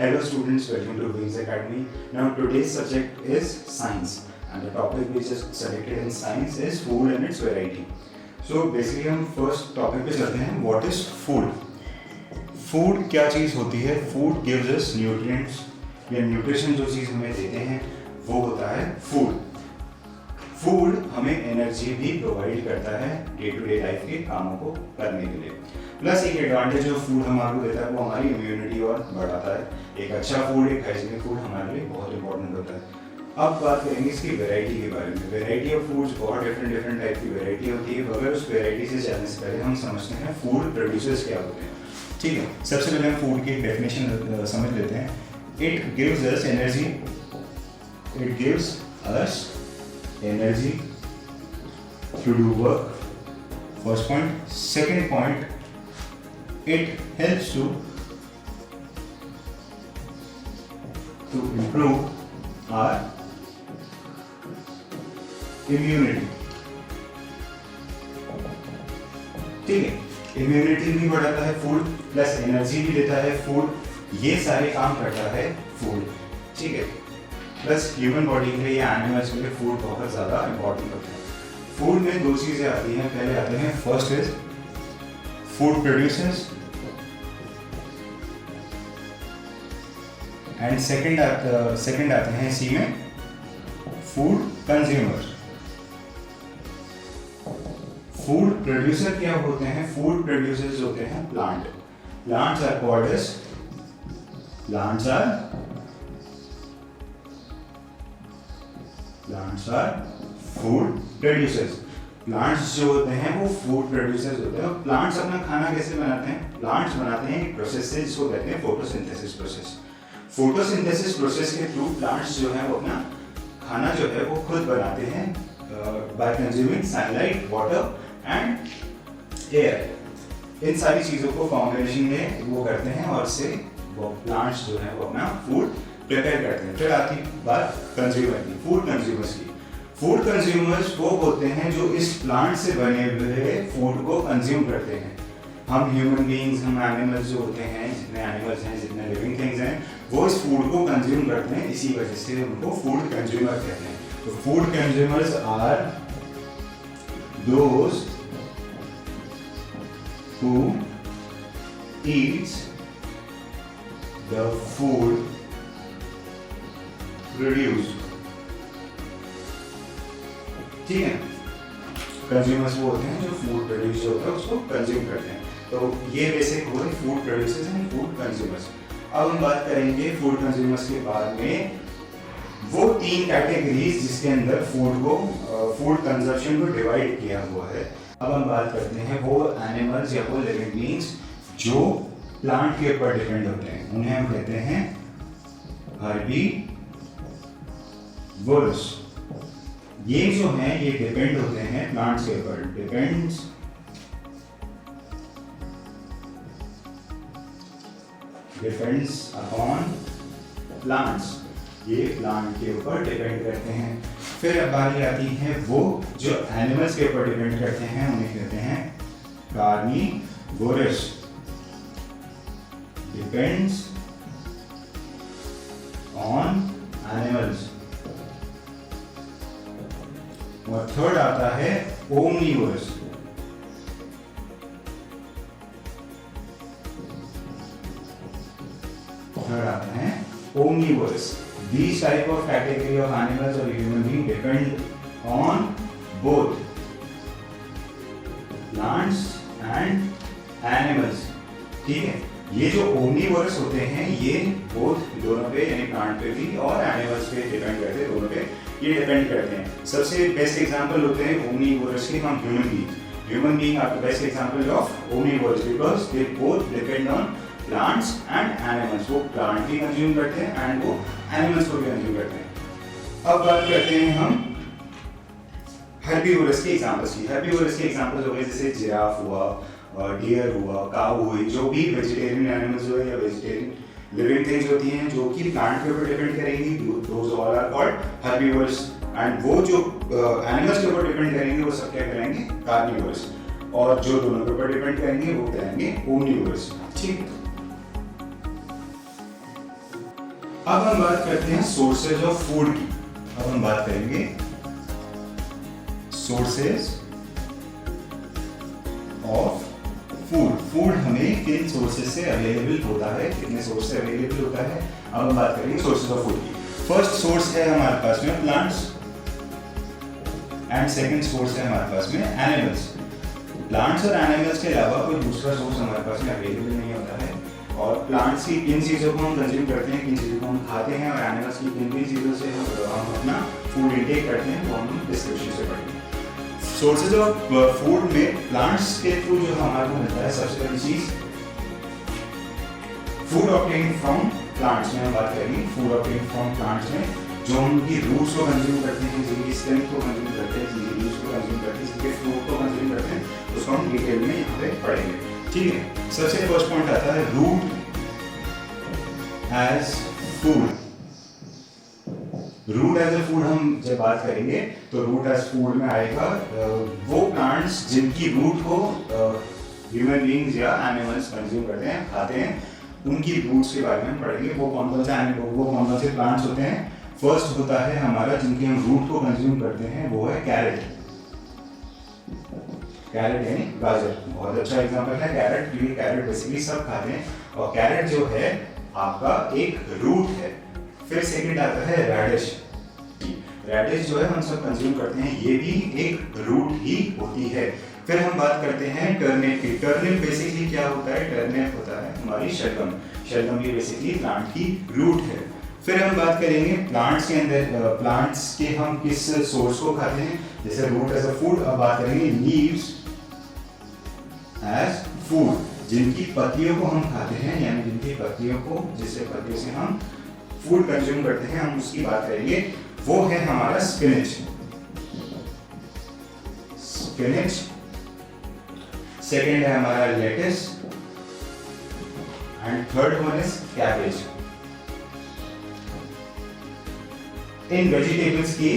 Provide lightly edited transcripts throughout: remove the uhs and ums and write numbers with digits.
Hello students, welcome to Wings Academy. Now today's subject is science and the topic which is selected in science is food and its variety. So basically हम first topic पे चलते हैं, what is food? Food क्या चीज़ होती है? Food gives us nutrients या nutrition जो चीज़ हमें देते हैं वो होता है food. फूड हमें एनर्जी भी प्रोवाइड करता है डे टू डे लाइफ के कामों को करने के लिए. प्लस एक एडवांटेज जो फूड हमारे को देता है वो हमारी इम्यूनिटी और बढ़ाता है. एक अच्छा फूड, एक हाइजीनिक फूड हमारे लिए बहुत इंपॉर्टेंट होता है. अब बात करेंगे इसकी वैरायटी के बारे में. वैरायटी ऑफ फूड्स बहुत डिफरेंट टाइप की वैरायटी होती है. अगर उस वैरायटी से जाने से पहले हम समझते हैं फूड प्रोड्यूसर्स क्या होते हैं. ठीक है, सबसे पहले हम फूड की डेफिनेशन समझ लेते हैं. It gives us energy. It gives us energy to do work. First point. Second point, it helps to improve our immunity. ठीक है, इम्यूनिटी भी बढ़ाता है फूड, प्लस एनर्जी भी देता है फूड. ये सारे काम करता है फूड. ठीक है, प्लस ह्यूमन बॉडी के लिए या एनिमल्स के लिए फूड बहुत ज़्यादा इंपॉर्टेंट होता है. फूड में दो चीज़ें आती हैं. पहले आते हैं first is food producers and second आते हैं इसी में फूड कंज्यूमर्स. फूड प्रोड्यूसर क्या होते हैं? फूड प्रोड्यूसर्स होते हैं plant. Plants are called as plants are food producers. Plants जो होते हैं वो फूड प्रोड्यूसर्स होते हैं. प्लांट्स अपना खाना कैसे बनाते हैं? प्लांट्स बनाते हैं एक प्रोसेस से जिसको कहते हैं फोटोसिंथेसिस प्रोसेस. फोटोसिंथेसिस प्रोसेस के थ्रू प्लांट्स जो है वो अपना खाना जो है वो खुद बनाते हैं by consuming sunlight, water and air. इन सारी चीज़ों को कॉम्बिनेशन में वो करते हैं और इससे वो प्लांट्स जो है वो अपना फूड प्रिपेयर करते हैं. फिर आती बात कंज्यूमर की, फूड कंज्यूमर्स की. फूड कंज्यूमर्स वो होते हैं जो इस प्लांट से बने हुए फूड को कंज्यूम करते हैं. हम ह्यूमन बीइंग्स, हम एनिमल्स जो होते हैं, जितने एनिमल्स हैं, जितने लिविंग थिंग्स हैं, वो इस फूड को कंज्यूम करते हैं. इसी वजह से उनको फूड कंज्यूमर कहते हैं. तो food consumers are those who eats the food produce. ठीक है, कंज्यूमर्स वो होते हैं जो फूड प्रोड्यूस होता है उसको कंज्यूम करते हैं. तो ये बेसिक हुए food producers and food consumers. अब हम बात करेंगे फूड कंज्यूमर्स के बाद में वो तीन कैटेगरीज जिसके अंदर फूड कंजप्शन को डिवाइड किया हुआ है. अब हम बात करते हैं वो एनिमल्स या वो लिविंग बीइंग्स जो प्लांट के ऊपर डिपेंड होते हैं. उन्हें हम कहते हैं हर्बीवोरस. ये जो हैं ये डिपेंड होते हैं प्लांट्स के ऊपर. Depends upon plants. ये प्लांट के ऊपर डिपेंड करते हैं. फिर अब बारी आती है वो जो एनिमल्स के ऊपर डिपेंड करते हैं, उन्हें कहते हैं कार्निवोरस. Depends on animals. और थर्ड आता है omnivorous. These type of category of animals or human being depend on both plants and animals. ठीक है, ये जो ओमनीवोरस होते हैं ये बोथ दोनों पे यानी प्लांट पे भी और एनिमल्स पे डिपेंड करते हैं. दोनों पे ये डिपेंड करते हैं. सबसे बेस्ट एग्जांपल होते हैं ओमनीवोरस के हम human being are the best example of omnivorous because they both depend on plants and animals. वो प्लांट भी कंज्यूम करते हैं एंड वो एनिमल्स को भी कंज्यूम करते हैं. अब बात करते हैं हम हर्बीवोरस के एग्जांपल्स की. हर्बीवोरस के एग्जांपल्स हो गए जैसे जिराफ हुआ, डियर हुआ, काऊ हुई, जो भी वेजिटेरियन एनिमल्स जो है या वेजिटेरियन लिविंग थिंग्स होती हैं जो कि प्लांट के ऊपर डिपेंड करेंगी, those all are called herbivorous. And वो जो एनिमल्स के ऊपर डिपेंड करेंगे वो सब क्या करेंगे? कार्निवोरस. और जो दोनों के ऊपर डिपेंड करेंगे वो करेंगे ओमनीवोरस. ठीक. अब हम बात करते हैं सोर्सेज ऑफ फूड की। अब हम बात करेंगे सोर्सेज ऑफ फूड। फूड हमें किन सोर्सेज से अवेलेबल होता है, कितने सोर्स से अवेलेबल होता है। अब हम बात करेंगे सोर्सेज ऑफ फूड की। फर्स्ट सोर्स है हमारे पास में प्लांट्स एंड सेकंड सोर्स है हमारे पास में एनिमल्स। प्लांट्स और एनिमल्स के अलावा कोई दूसरा सोर्स हमारे पास में अवेलेबल नहीं होता है। और प्लांट्स की किन चीज़ों को हम कंज्यूम करते हैं, किन चीज़ों को हम खाते हैं, और एनिमल्स की किन किन चीज़ों से हम अपना फूड इंटेक करते हैं, वो हम डिस्क्रिप्शन से पढ़ेंगे। सोर्सेज ऑफ फूड में प्लांट्स के थ्रू जो हमारे को मिलता है, सबसे पहली चीज़ फूड ऑब्टेन फ्रॉम प्लांट्स में हम बात करेंगे। फूड ऑब्टेन फ्रॉम प्लांट्स में जो उनकी रूट्स को कंज्यूम करते हैं, जिनकी स्टेम को कंज्यूम करते हैं, जिनकी लीव्स को कंज्यूम करते हैं, जिनके फ्रूट को कंज्यूम करते हैं, उसको हम डिटेल में यहाँ पे पढ़ेंगे। ठीक है, सबसे फर्स्ट पॉइंट आता है root as food. Root as a food हम जब बात करेंगे तो रूट एज फूड में आएगा वो प्लांट्स जिनकी रूट को ह्यूमन बीइंग्स या एनिमल्स कंज्यूम करते हैं, खाते हैं, उनकी रूट्स के बारे में हम पढ़ेंगे। वो कौन कौन से प्लांट्स होते हैं। फर्स्ट होता है हमारा जिनकी हम रूट को कंज्यूम करते हैं, वो है कैरेट। कैरेट यानी गाजर, बहुत अच्छा एग्जांपल है कैरेट, क्योंकि कैरेट बेसिकली सब खाते हैं और कैरेट जो है आपका एक रूट है। फिर सेकंड आता है रेडिश। रेडिश जो है हम सब कंज्यूम करते हैं, ये भी एक रूट ही होती है। फिर हम बात करते हैं टर्निप की। टर्निप बेसिकली क्या होता है, टर्निप होता है हमारी शलगम। शलगम भी बेसिकली प्लांट की रूट है। फिर हम बात करेंगे प्लांट्स के अंदर, प्लांट्स के हम किस सोर्स को खाते हैं, जैसे रूट एज अ फूड। अब बात करेंगे लीव्स एज फूड, जिनकी पत्तियों को हम खाते हैं, यानी जिनकी पत्तियों को, जिससे पत्तियों से हम फूड कंज्यूम करते हैं, हम उसकी बात करेंगे। वो है हमारा स्पिनच। स्पिनच। सेकेंड है हमारा lettuce and third one is cabbage. In vegetables की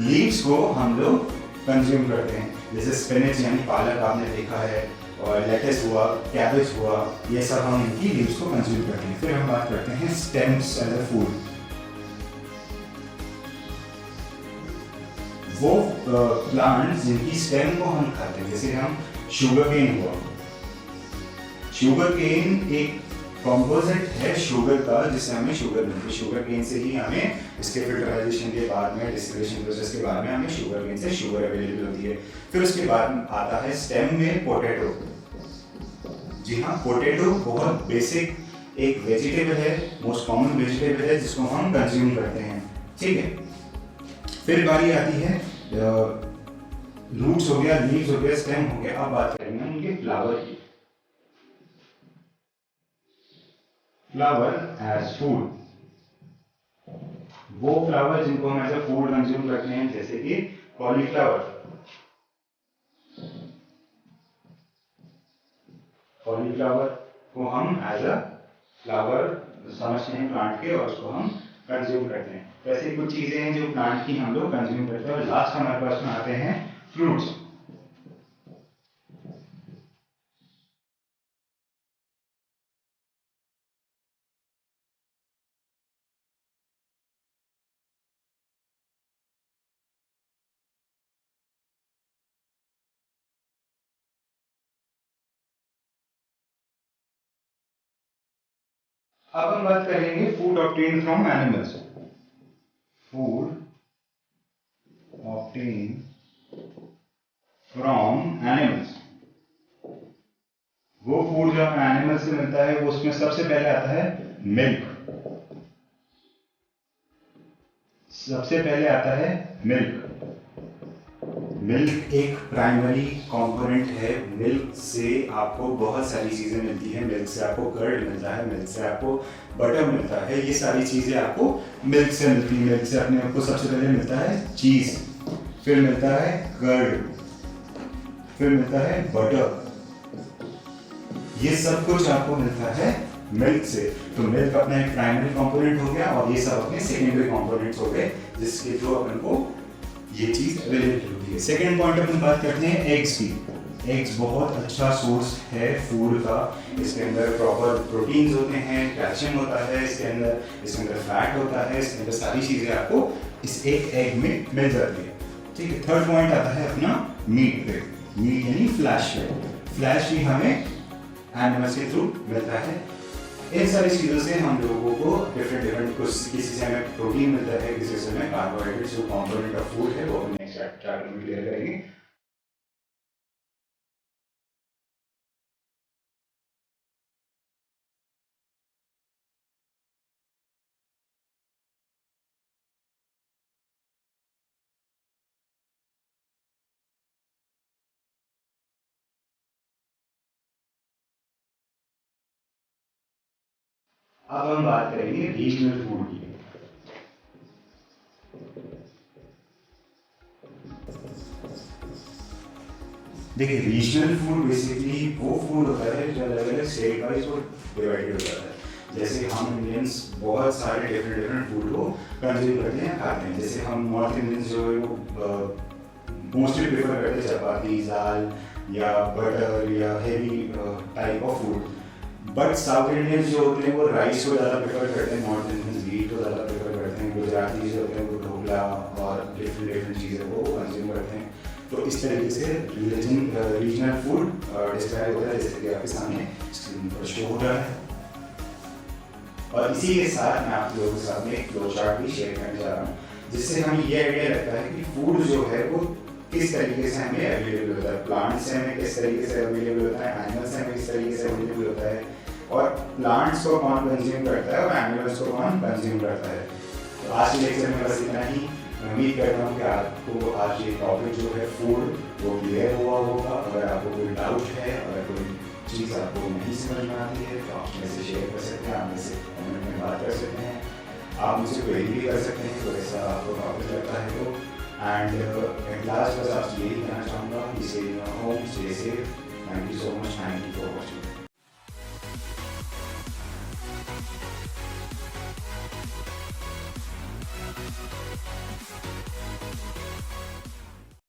लीव्स को हम लोग कंज्यूम करते हैं, जैसे स्पिनच यानी पालक आपने देखा है, और लेटिस हुआ, कैबेज हुआ, ये सब हम इनकी लीव्स को कंज्यूम करते हैं। फिर हम बात करते हैं स्टेम्स एज अ फूड। वो प्लांट्स जिनकी स्टेम को हम खाते हैं, जैसे हम शुगर केन हुआ। शुगर केन एक कॉम्पोजिट है शुगर का, जिससे हमें शुगर मिलती है। शुगर केन से ही हमें इसके फिल्टराइजेशन के बाद में, डिस्टिलेशन प्रोसेस के बाद में हमें शुगर केन से शुगर अवेलेबल होती है। फिर उसके बाद आता है स्टेम में पोटैटो। जी हाँ, पोटैटो बहुत बेसिक एक वेजिटेबल है, मोस्ट कॉमन वेजिटेबल है, जिसको हम कंज्यूम करते हैं। ठीक है, फिर बारी आती है रूट्स हो गया, लीव्स हो गया, स्टेम हो गया। अब बात करेंगे उनके फ्लावर की। फ्लावर एज फूड, वो फ्लावर जिनको हम एज अ फूड कंज्यूम करते हैं, जैसे कि कॉलीफ्लावर। कॉलीफ्लावर को हम एज अ फ्लावर समझते हैं प्लांट के, और उसको हम कंज्यूम करते हैं। वैसे कुछ चीजें हैं जो प्लांट की हम लोग कंज्यूम करते हैं। और लास्ट हमारे पास में आते हैं फ्रूट्स। अब हम बात करेंगे food obtain from animals. Food obtain from animals, वो फूड जो हमें एनिमल से मिलता है, वो उसमें सबसे पहले आता है मिल्क। सबसे पहले आता है मिल्क। मिल्क एक प्राइमरी कंपोनेंट है। मिल्क से आपको बहुत सारी चीजें मिलती हैं। मिल्क से आपको कर्ड मिलता है, मिल्क से आपको बटर मिलता है, ये सारी चीजें आपको मिल्क से मिलती हैं। मिल्क से अपने आपको सबसे पहले मिलता है चीज, फिर मिलता है कर्ड, फिर मिलता है बटर। ये सब कुछ आपको मिलता है मिल्क से। तो मिल्क अपना एक प्राइमरी कंपोनेंट हो गया, और ये सब अपने सेकेंडरी कंपोनेंट्स हो गए, जिसके थ्रू अपन को ये चीज अवेलेबल होती है। सेकेंड पॉइंट अपन बात करते हैं एग्स की। एग्स बहुत अच्छा सोर्स है फूड का। इसके अंदर प्रॉपर प्रोटीन्स होते हैं, कैल्शियम होता है इसके अंदर फैट होता है, इसके अंदर सारी चीज़ें आपको इस एक एग में मिल जाती है। ठीक है, थर्ड पॉइंट आता है अपना मीट पे। मीट यानी फ्लैश पे। फ्लैश भी हमें एनिमल्स के थ्रू मिलता है। इन सारी चीज़ों से हम लोगों को डिफरेंट किसी से हमें प्रोटीन मिलता है, किसी से हमें कार्बोहाइड्रेट्स जो कॉम्पोनेंट ऑफ फूड है वो हम नेक्स्ट चैप्टर में क्लियर करेंगे। अब हम बात करेंगे रीजनल फूड की। देखिए, रीजनल फूड बेसिकली वो फूड होता है जो अलग अलग स्टेट वाइज वो डिवाइडेड हो जाता है। जैसे हम इंडियंस बहुत सारे डिफरेंट फूड को कंज्यूम करते हैं, खाते हैं। जैसे हम नॉर्थ इंडियंस जो है वो मोस्टली प्रेफर करते हैं चपाती, दाल या बटर या heavy type of food. But south Indians जो होते हैं वो राइस को ज़्यादा प्रेफर करते हैं, नॉर्थ इंडियंस व्हीट को ज़्यादा प्रेफर करते हैं, गुजराती जो होते हैं वो ढोकला और डिफरेंट चीज़ें को कंज्यूम करते हैं। तो इस तरीके से रीजनल फूड डिस्क्राइब होता है, जैसे कि आपके सामने स्क्रीन पर शो हो रहा है। और इसी के साथ मैं आप लोगों के साथ में एक फ्लो चार्ट भी शेयर करने जा रहा हूँ, जिससे हमें ये आइडिया लगता है कि फूड जो है वो किस तरीके से हमें अवेलेबल होता है। प्लांट्स से हमें किस तरीके से अवेलेबल होता है, एनिमल्स से हमें किस तरीके से अवेलेबल होता है, और प्लांट्स को कौन कंज्यूम करता है और एनिमल्स को कौन कंज्यूम करता है। तो आज के लेक्चर में बस इतना ही। मैं उम्मीद करता हूँ कि आपको आज ये टॉपिक जो है फूड वो क्लियर हुआ होगा। अगर आपको कोई डाउट है, अगर कोई चीज़ आपको नहीं समझ में आती है तो आप मेरे से शेयर कर सकते हैं, आप मेरे से कमेंट में बात कर सकते हैं, आप मुझसे क्वेरी भी कर सकते हैं, तो ऐसा आपको टॉपिक लगता है तो। एंड एट लास्ट बस आपसे यही कहना चाहूँगा कि stay in your home, stay safe. Thank you so much.